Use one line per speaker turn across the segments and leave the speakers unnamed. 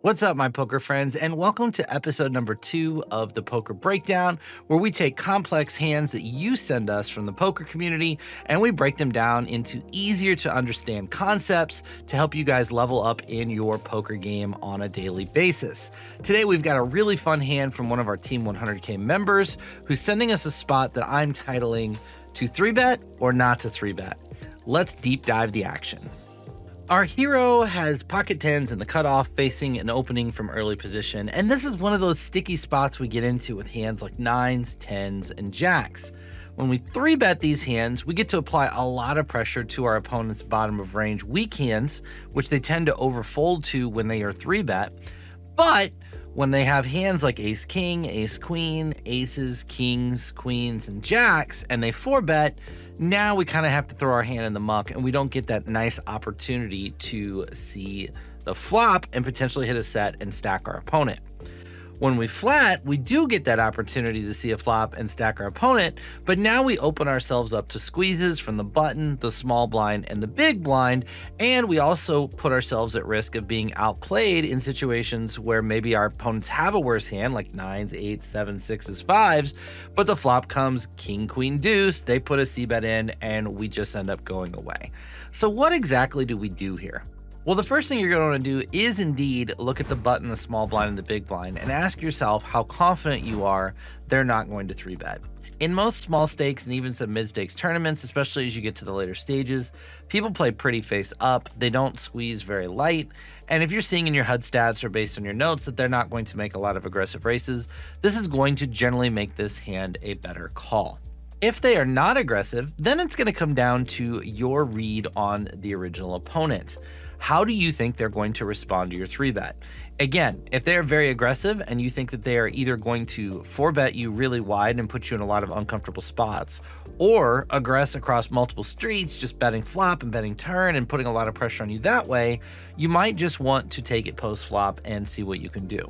What's up, my poker friends, and welcome to episode number 2 of the Poker Breakdown, where we take complex hands that you send us from the poker community and we break them down into easier to understand concepts to help you guys level up in your poker game on a daily basis. Today, we've got a really fun hand from one of our Team 100K members who's sending us a spot that I'm titling To 3-Bet or Not to 3-Bet. Let's deep dive the action. Our hero has pocket tens in the cutoff facing an opening from early position, and this is one of those sticky spots we get into with hands like nines, tens, and jacks. When we 3-bet these hands, we get to apply a lot of pressure to our opponent's bottom of range weak hands, which they tend to overfold to when they are 3-bet. But when they have hands like ace king, ace queen, aces, kings, queens, and jacks, and they 4-bet, now we kind of have to throw our hand in the muck and we don't get that nice opportunity to see the flop and potentially hit a set and stack our opponent. When we flat, we do get that opportunity to see a flop and stack our opponent, but now we open ourselves up to squeezes from the button, the small blind, and the big blind, and we also put ourselves at risk of being outplayed in situations where maybe our opponents have a worse hand, like nines, eights, sevens, sixes, fives, but the flop comes king, queen, deuce, they put a c-bet in, and we just end up going away. So what exactly do we do here? Well, the first thing you're going to do is indeed look at the button, the small blind, and the big blind and ask yourself how confident you are they're not going to 3-bet. In most small stakes and even some mid-stakes tournaments, especially as you get to the later stages, people play pretty face up, they don't squeeze very light, and if you're seeing in your HUD stats or based on your notes that they're not going to make a lot of aggressive races, this is going to generally make this hand a better call. If they are not aggressive, then it's going to come down to your read on the original opponent. How do you think they're going to respond to your 3-bet? Again, if they are very aggressive and you think that they are either going to 4-bet you really wide and put you in a lot of uncomfortable spots, or aggress across multiple streets, just betting flop and betting turn and putting a lot of pressure on you that way, you might just want to take it post-flop and see what you can do.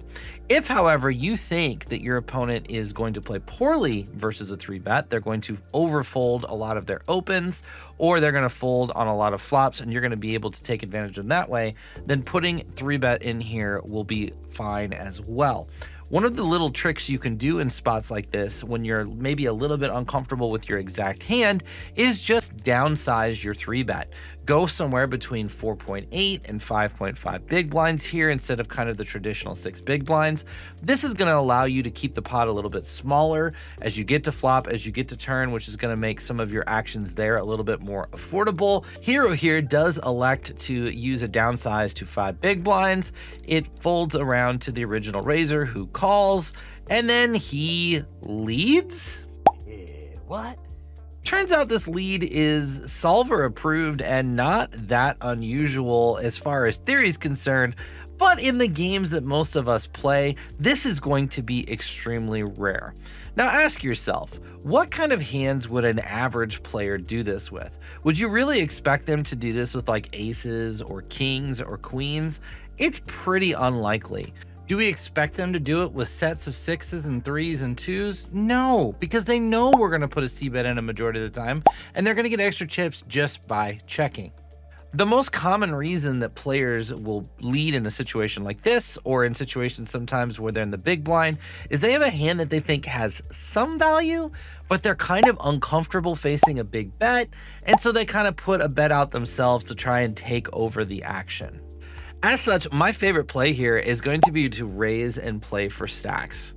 If, however, you think that your opponent is going to play poorly versus a 3-bet, they're going to overfold a lot of their opens, or they're going to fold on a lot of flops and you're going to be able to take advantage of that way, then putting 3-bet in here will be fine as well. One of the little tricks you can do in spots like this when you're maybe a little bit uncomfortable with your exact hand is just downsize your 3-bet. Go somewhere between 4.8 and 5.5 big blinds here instead of kind of the traditional 6 big blinds. This is going to allow you to keep the pot a little bit smaller as you get to flop, as you get to turn, which is going to make some of your actions there a little bit more affordable. Hero here does elect to use a downsize to 5 big blinds. It folds around to the original raiser who calls, and then he leads? What? Turns out this lead is solver approved and not that unusual as far as theory is concerned, but in the games that most of us play, this is going to be extremely rare. Now ask yourself, what kind of hands would an average player do this with? Would you really expect them to do this with like aces or kings or queens? It's pretty unlikely. Do we expect them to do it with sets of 6s and 3s and 2s? No, because they know we're going to put a c-bet in a majority of the time, and they're going to get extra chips just by checking. The most common reason that players will lead in a situation like this, or in situations sometimes where they're in the big blind, is they have a hand that they think has some value, but they're kind of uncomfortable facing a big bet, and so they kind of put a bet out themselves to try and take over the action. As such, my favorite play here is going to be to raise and play for stacks.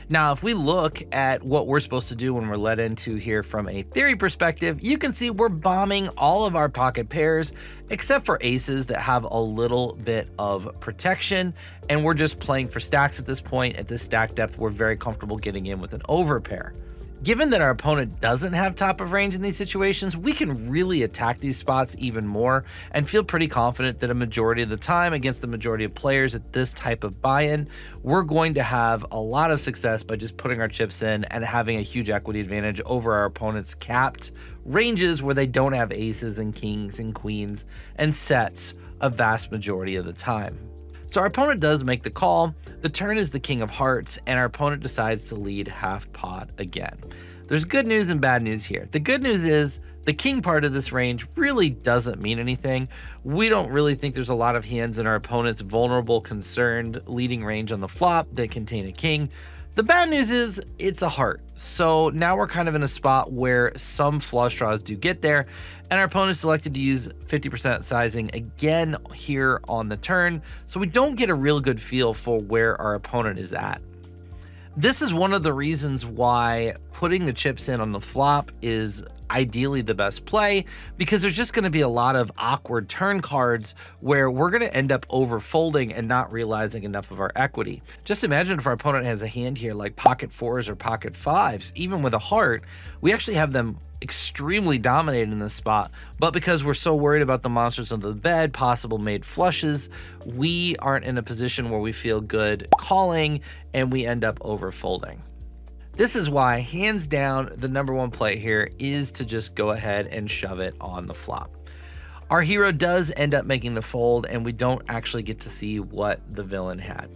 Now, if we look at what we're supposed to do when we're led into here from a theory perspective, you can see we're bombing all of our pocket pairs, except for aces that have a little bit of protection, and we're just playing for stacks at this point. At this stack depth, we're very comfortable getting in with an overpair. Given that our opponent doesn't have top of range in these situations, we can really attack these spots even more and feel pretty confident that a majority of the time against the majority of players at this type of buy-in, we're going to have a lot of success by just putting our chips in and having a huge equity advantage over our opponent's capped ranges where they don't have aces and kings and queens and sets a vast majority of the time. So our opponent does make the call, the turn is the king of hearts, and our opponent decides to lead half pot again. There's good news and bad news here. The good news is The king part of this range really doesn't mean anything. We don't really think there's a lot of hands in our opponent's vulnerable, concerned leading range on the flop that contain a king. The bad news is it's a heart. So now we're kind of in a spot where some flush draws do get there, and our opponent selected to use 50% sizing again here on the turn. So we don't get a real good feel for where our opponent is at. This is one of the reasons why putting the chips in on the flop is ideally the best play, because there's just going to be a lot of awkward turn cards where we're going to end up overfolding and not realizing enough of our equity. Just imagine if our opponent has a hand here like pocket fours or pocket fives, even with a heart, we actually have them extremely dominated in this spot, but because we're so worried about the monsters under the bed, possible made flushes, we aren't in a position where we feel good calling, and we end up overfolding. This is why, hands down, the number one play here is to just go ahead and shove it on the flop. Our hero does end up making the fold, and we don't actually get to see what the villain had.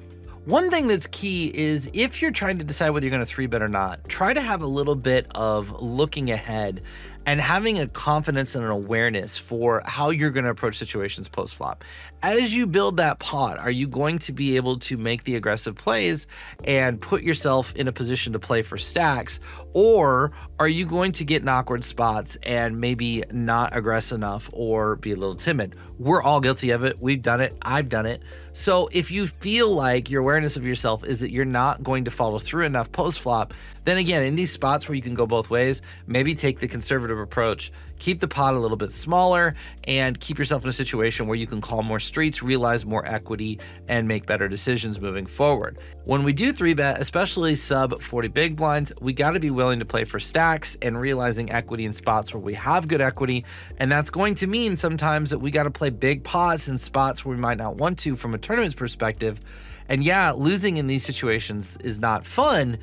One thing that's key is if you're trying to decide whether you're going to 3-bet or not, try to have a little bit of looking ahead and having a confidence and an awareness for how you're going to approach situations post-flop. As you build that pot, are you going to be able to make the aggressive plays and put yourself in a position to play for stacks, or are you going to get in awkward spots and maybe not aggressive enough or be a little timid? We're all guilty of it. We've done it. I've done it. So if you feel like your awareness of yourself is that you're not going to follow through enough post-flop, then again, in these spots where you can go both ways, maybe take the conservative approach. Keep the pot a little bit smaller and keep yourself in a situation where you can call more streets, realize more equity, and make better decisions moving forward. When we do 3-bet, especially sub 40 big blinds, we got to be willing to play for stacks and realizing equity in spots where we have good equity. And that's going to mean sometimes that we got to play big pots in spots where we might not want to from a tournament's perspective. And yeah, losing in these situations is not fun,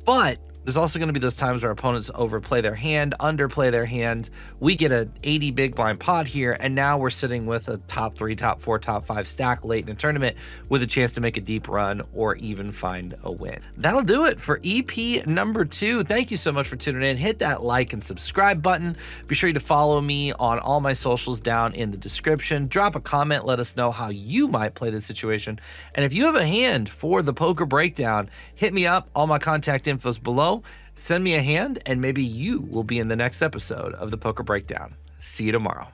but there's also going to be those times where opponents overplay their hand, underplay their hand. We get a 80 big blind pot here, and now we're sitting with a top 3, top 4, top 5 stack late in a tournament with a chance to make a deep run or even find a win. That'll do it for EP number 2. Thank you so much for tuning in. Hit that like and subscribe button. Be sure to follow me on all my socials down in the description. Drop a comment. Let us know how you might play this situation. And if you have a hand for the poker breakdown, hit me up. All my contact info is below. Send me a hand, and maybe you will be in the next episode of the Poker Breakdown. See you tomorrow.